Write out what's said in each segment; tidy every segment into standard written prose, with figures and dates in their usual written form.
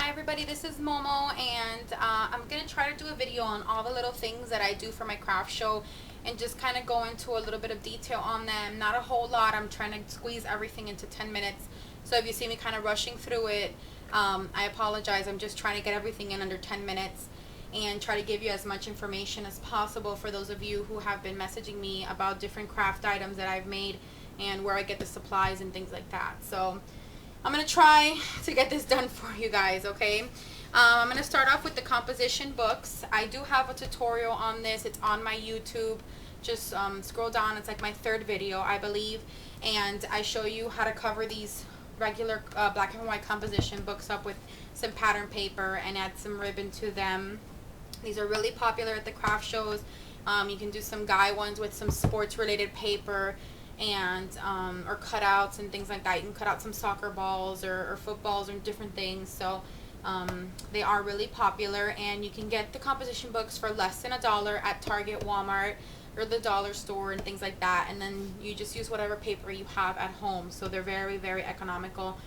Hi everybody, this is Momo, and I'm going to try to do a video on all the little things that I do for my craft show and just kind of go into a little bit of detail on them. Not a whole lot. I'm trying to squeeze everything into 10 minutes. So if you see me kind of rushing through it, I apologize. I'm just trying to get everything in under 10 minutes and try to give you as much information as possible for those of you who have been messaging me about different craft items that I've made and where I get the supplies and things like that. So I'm going to try to get this done for you guys, okay? I'm going to start off with the composition books. I do have a tutorial on this. It's on my YouTube. Just scroll down. It's like my third video, I believe. And I show you how to cover these regular black and white composition books up with some pattern paper and add some ribbon to them. These are really popular at the craft shows. You can do some guy ones with some sports related paper and or cutouts and things like that. You can cut out some soccer balls or footballs or different things. So they are really popular, and you can get the composition books for less than $1 at Target, Walmart, or the dollar store and things like that. And then you just use whatever paper you have at home. So they're very, very economical.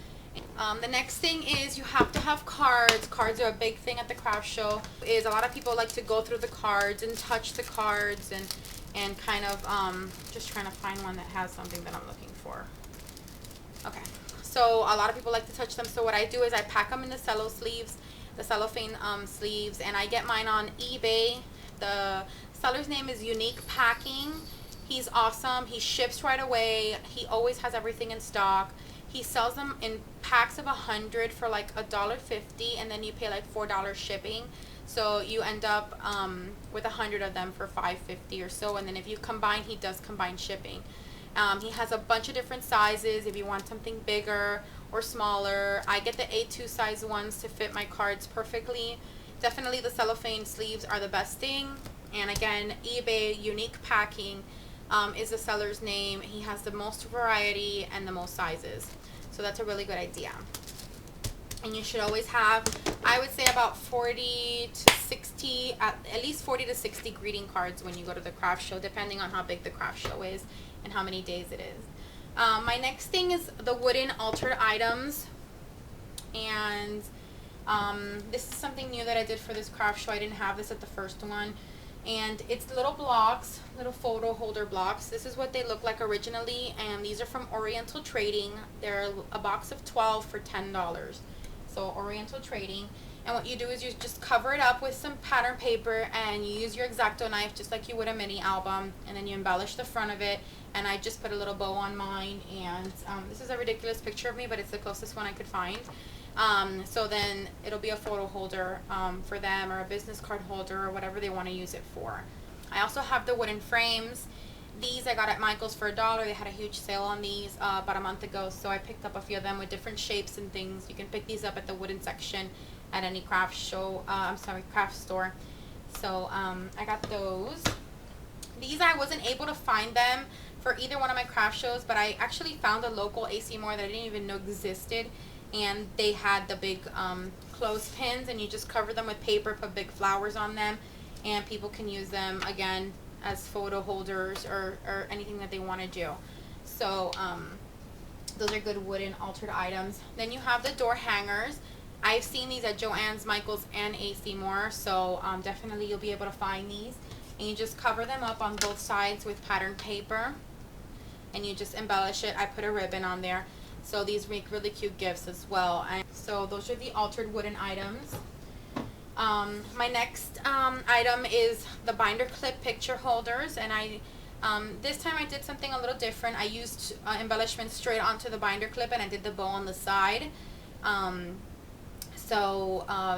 The next thing is you have to have cards. Cards are a big thing at the craft show. Is a lot of people like to go through the cards and touch the cards and kind of just trying to find one that has something that I'm looking for. Okay, so a lot of people like to touch them. So what I do is I pack them in the cellophane sleeves, and I get mine on eBay. The seller's name is Unique Packing. He's awesome. He ships right away. He always has everything in stock. He sells them in packs of 100 for like $1.50, and then you pay like $4 shipping. So you end up with 100 of them for $5.50 or so. And then if you combine, he does combine shipping. He has a bunch of different sizes if you want something bigger or smaller. I get the A2 size ones to fit my cards perfectly. Definitely the cellophane sleeves are the best thing. And again, eBay Unique Packing is the seller's name. He has the most variety and the most sizes. So that's a really good idea. And you should always have, I would say, about 40 to 60, at least 40 to 60 greeting cards when you go to the craft show, depending on how big the craft show is and how many days it is. My next thing is the wooden altered items. And this is something new that I did for this craft show. I didn't have this at the first one. And it's little blocks, little photo holder blocks. This is what they look like originally, and these are from Oriental Trading. They're a box of 12 for $10. So Oriental Trading. And what you do is you just cover it up with some pattern paper, and you use your X-Acto knife just like you would a mini album, and then you embellish the front of it. And I just put a little bow on mine, and this is a ridiculous picture of me, but it's the closest one I could find. So then it'll be a photo holder for them, or a business card holder, or whatever they want to use it for. I also have the wooden frames. These I got at Michael's for $1. They had a huge sale on these about a month ago, so I picked up a few of them with different shapes and things. You can pick these up at the wooden section at any craft show, craft store. So I got those. These I wasn't able to find them for either one of my craft shows, but I actually found a local AC Moore that I didn't even know existed, and they had the big clothespins, and you just cover them with paper, put big flowers on them, and people can use them again as photo holders or anything that they want to do. So those are good wooden altered items. Then you have the door hangers. I've seen these at Joann's, Michael's, and AC Moore, so definitely you'll be able to find these. And you just cover them up on both sides with pattern paper, and you just embellish it. I put a ribbon on there. So these make really cute gifts as well. And so those are the altered wooden items. My next item is the binder clip picture holders, and this time I did something a little different. I used embellishments straight onto the binder clip, and I did the bow on the side.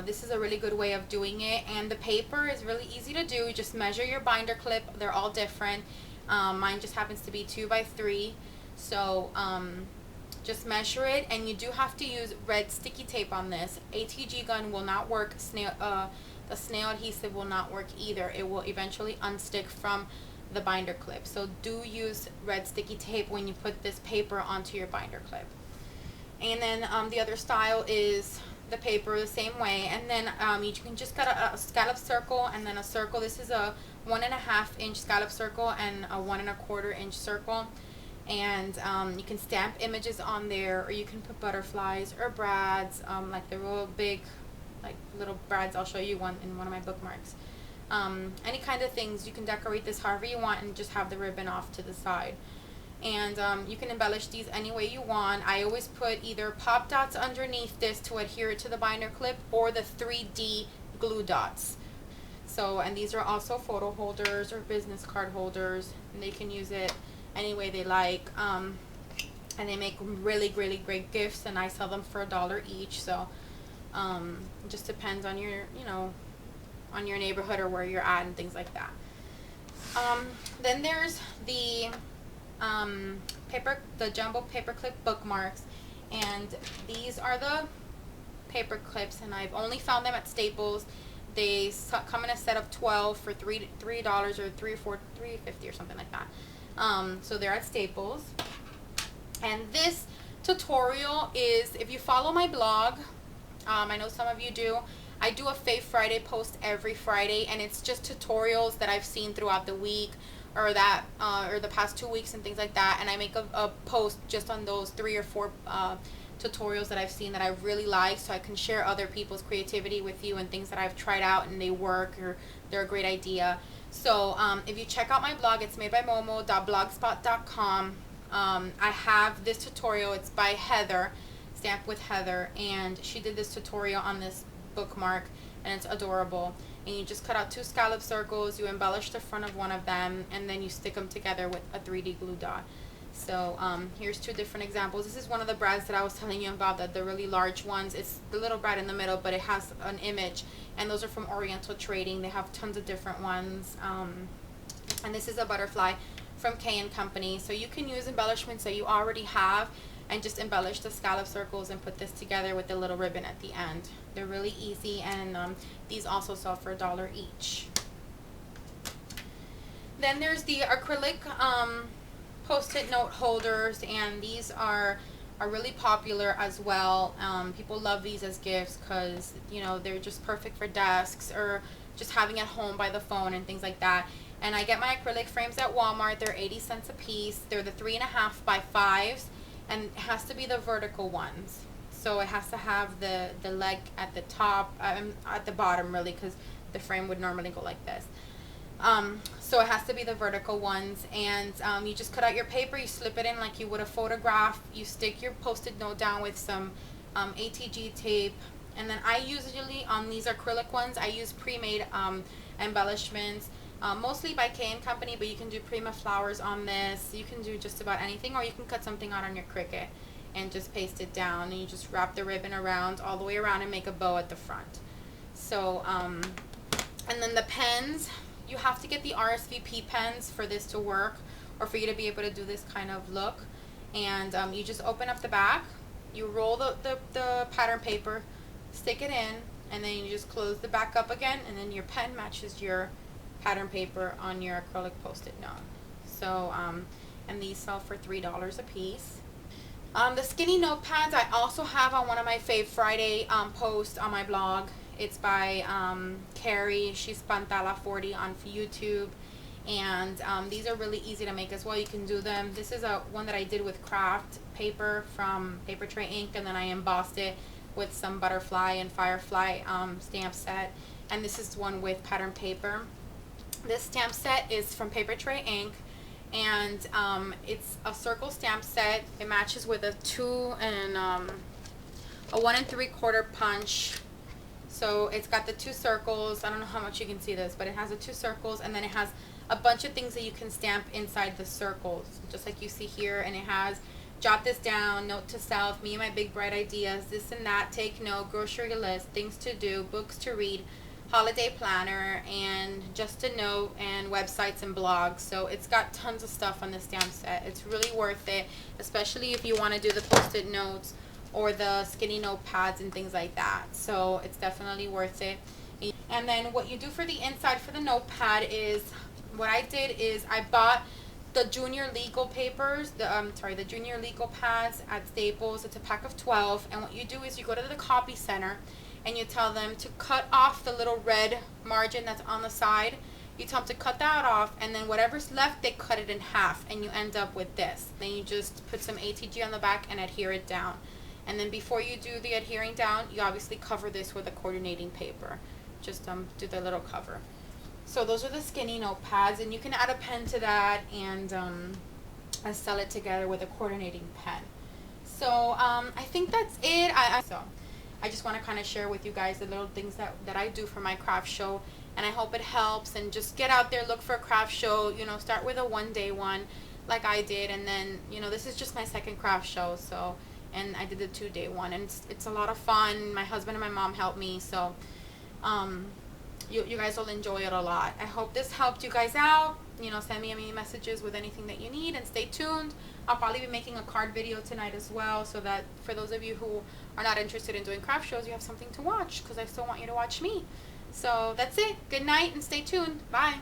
This is a really good way of doing it, and the paper is really easy to do. You just measure your binder clip. They're all different. Mine just happens to be 2 by 3, so just measure it, and you do have to use red sticky tape on this. ATG gun will not work. The snail adhesive will not work either. It will eventually unstick from the binder clip. So do use red sticky tape when you put this paper onto your binder clip. And then the other style is the paper the same way, and then you can just cut a scallop circle and then a circle. This is a 1.5 inch scallop circle and a 1.25 inch circle. And you can stamp images on there, or you can put butterflies or brads, like the real big like little brads. I'll show you one in one of my bookmarks. Any kind of things. You can decorate this however you want and just have the ribbon off to the side. And you can embellish these any way you want. I always put either pop dots underneath this to adhere it to the binder clip, or the 3D glue dots. So, and these are also photo holders or business card holders, and they can use it any way they like. And they make really great gifts, and I sell them for $1 each. So it just depends on your, you know, on your neighborhood or where you're at and things like that. Then there's the jumbo paperclip bookmarks, and these are the paper clips, and I've only found them at Staples. They come in a set of 12 for $3 or $3.50 or something like that. So they're at Staples. And this tutorial is, if you follow my blog, I know some of you do, I do a Fave Friday post every Friday, and it's just tutorials that I've seen throughout the week, or the past 2 weeks and things like that, and I make a post just on those 3 or 4 tutorials that I've seen that I really like, so I can share other people's creativity with you and things that I've tried out and they work or they're a great idea. So if you check out my blog, it's madebymomo.blogspot.com. I have this tutorial. It's by Heather, Stamp with Heather, and she did this tutorial on this bookmark, and it's adorable. And you just cut out 2 scallop circles, you embellish the front of one of them, and then you stick them together with a 3D glue dot. So here's 2 different examples. This is one of the brads that I was telling you about, the really large ones. It's the little brad in the middle, but it has an image, and those are from Oriental Trading. They have tons of different ones. And this is a butterfly from K & Company. So you can use embellishments that you already have and just embellish the scallop circles and put this together with the little ribbon at the end. They're really easy, and these also sell for $1 each. Then there's the acrylic Post-it note holders, and these are really popular as well. People love these as gifts because, you know, they're just perfect for desks or just having at home by the phone and things like that. And I get my acrylic frames at Walmart. They're 80 cents a piece. They're the 3.5 by 5s, and it has to be the vertical ones. So it has to have the leg at the top, at the bottom really, because the frame would normally go like this. So it has to be the vertical ones, and you just cut out your paper, you slip it in like you would a photograph, you stick your Post-it note down with some ATG tape, and then I usually, on these acrylic ones, I use pre-made embellishments, mostly by K & Company, but you can do Prima flowers on this. You can do just about anything, or you can cut something out on your Cricut and just paste it down, and you just wrap the ribbon around, all the way around, and make a bow at the front. So, and then the pens, you have to get the RSVP pens for this to work, or for you to be able to do this kind of look. And you just open up the back, you roll the pattern paper, stick it in, and then you just close the back up again, and then your pen matches your pattern paper on your acrylic Post-it note. So, and these sell for $3 a piece. The skinny notepads I also have on one of my Fave Friday posts on my blog. It's by Carrie. She's Pantala40 on YouTube, and these are really easy to make as well. You can do them. This is one that I did with craft paper from Paper Tray Ink, and then I embossed it with some butterfly and firefly stamp set. And this is one with pattern paper. This stamp set is from Paper Tray Ink, and it's a circle stamp set. It matches with a 2 and a 1 3/4 punch. So it's got the 2 circles. I don't know how much you can see this, but it has the 2 circles, and then it has a bunch of things that you can stamp inside the circles, just like you see here. And it has jot this down, note to self, me and my big bright ideas, this and that, take note, grocery list, things to do, books to read, holiday planner, and just a note, and websites and blogs. So it's got tons of stuff on this stamp set. It's really worth it, especially if you want to do the Post-it notes or the skinny notepads and things like that. So it's definitely worth it. And then what you do for the inside for the notepad is, what I did is I bought the junior legal papers, the junior legal pads at Staples. It's a pack of 12, and what you do is you go to the copy center and you tell them to cut off the little red margin that's on the side. You tell them to cut that off, and then whatever's left, they cut it in half, and you end up with this. Then you just put some ATG on the back and adhere it down. And then before you do the adhering down, you obviously cover this with a coordinating paper. Just do the little cover. So those are the skinny notepads, and you can add a pen to that and sell it together with a coordinating pen. So I think that's it. I just want to kind of share with you guys the little things that I do for my craft show, and I hope it helps. And just get out there, look for a craft show, you know, start with a 1-day one like I did, and then, you know, this is just my second craft show, so, and I did the 2-day one, and it's a lot of fun. My husband and my mom helped me, so you guys will enjoy it a lot. I hope this helped you guys out. You know, send me any messages with anything that you need, and stay tuned. I'll probably be making a card video tonight as well, so that for those of you who are not interested in doing craft shows, you have something to watch, because I still want you to watch me. So that's it. Good night and stay tuned. Bye.